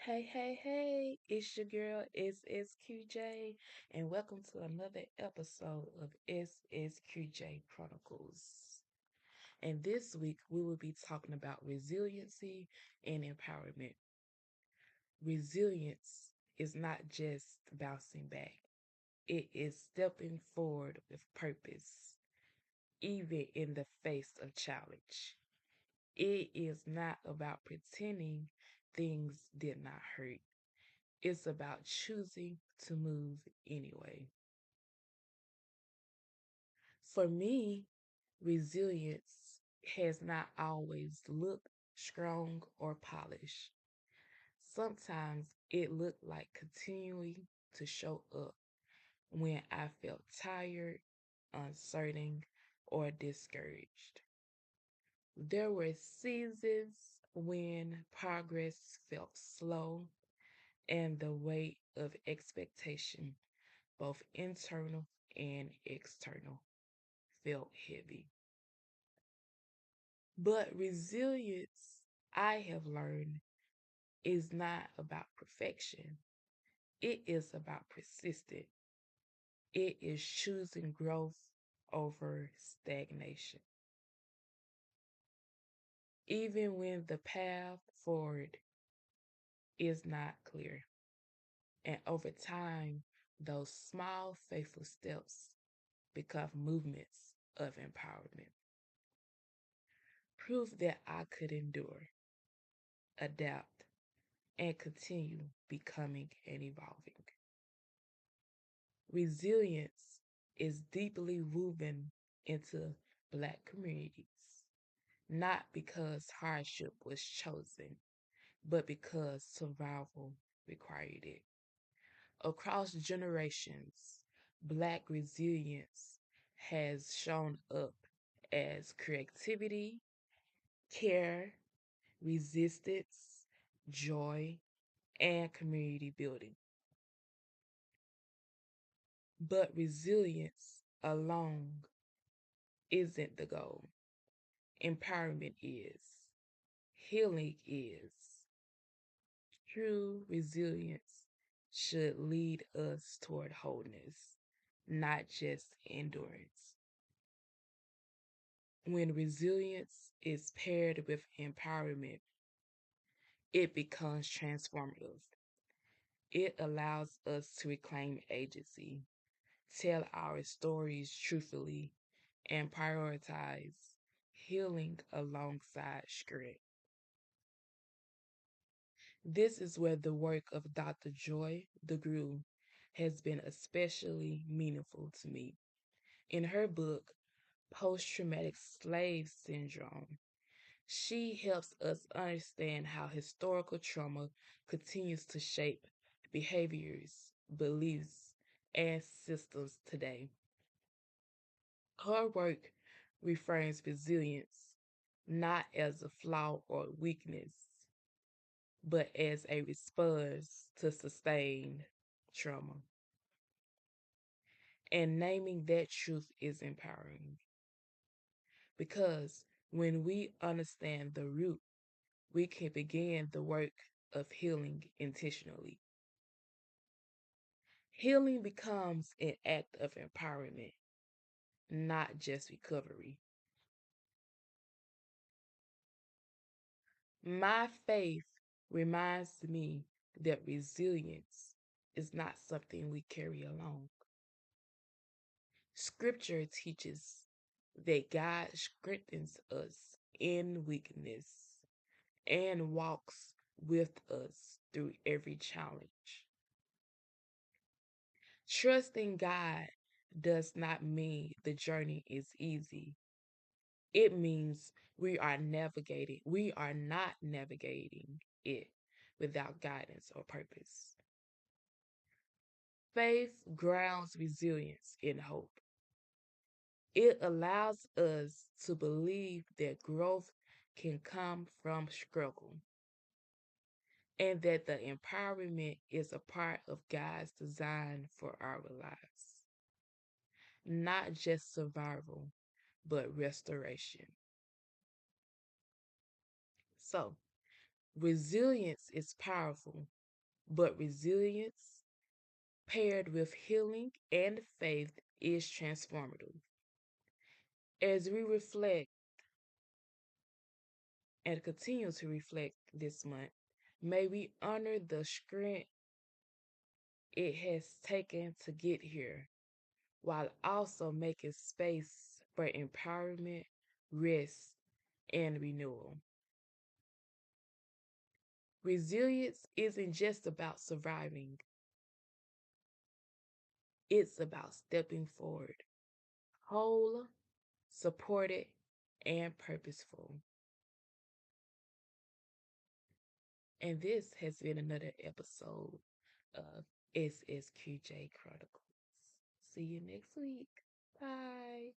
Hey, hey, hey, it's your girl SSQJ, and welcome to another episode of SSQJ Chronicles. And this week we will be talking about resiliency and empowerment. Resilience is not just bouncing back, it is stepping forward with purpose, even in the face of challenge. It is not about pretending things did not hurt. It's about choosing to move anyway. For me, resilience has not always looked strong or polished. Sometimes it looked like continuing to show up when I felt tired, uncertain, or discouraged. There were seasons when progress felt slow and the weight of expectation, both internal and external, felt heavy. But resilience, I have learned, is not about perfection. It is about persistence. It is choosing growth over stagnation. Even when the path forward is not clear. And over time, those small, faithful steps become movements of empowerment. Proof that I could endure, adapt, and continue becoming and evolving. Resilience is deeply woven into Black communities, not because hardship was chosen, but because survival required it. Across generations, Black resilience has shown up as creativity, care, resistance, joy, and community building. But resilience alone isn't the goal. Empowerment is. Healing is. True resilience should lead us toward wholeness, not just endurance. When resilience is paired with empowerment, it becomes transformative. It allows us to reclaim agency, tell our stories truthfully, and prioritize healing alongside strength. This is where the work of Dr. Joy DeGruy has been especially meaningful to me. In her book, Post Traumatic Slave Syndrome, she helps us understand how historical trauma continues to shape behaviors, beliefs, and systems today. Her work reframes resilience not as a flaw or weakness, but as a response to sustained trauma. And naming that truth is empowering because when we understand the root, we can begin the work of healing intentionally. Healing becomes an act of empowerment, not just recovery. My faith reminds me that resilience is not something we carry alone. Scripture teaches that God strengthens us in weakness and walks with us through every challenge. Trusting God does not mean the journey is easy. It means we are not navigating it without guidance or purpose. Faith grounds resilience in hope. It allows us to believe that growth can come from struggle and that the empowerment is a part of God's design for our lives. Not just survival, but restoration. So, Resilience is powerful, but resilience paired with healing and faith is transformative. As we reflect and continue to reflect this month, may we honor the strength it has taken to get here while also making space for empowerment, rest, and renewal. Resilience isn't just about surviving, it's about stepping forward, whole, supported, and purposeful. And this has been another episode of SSQJ Chronicles. See you next week. Bye.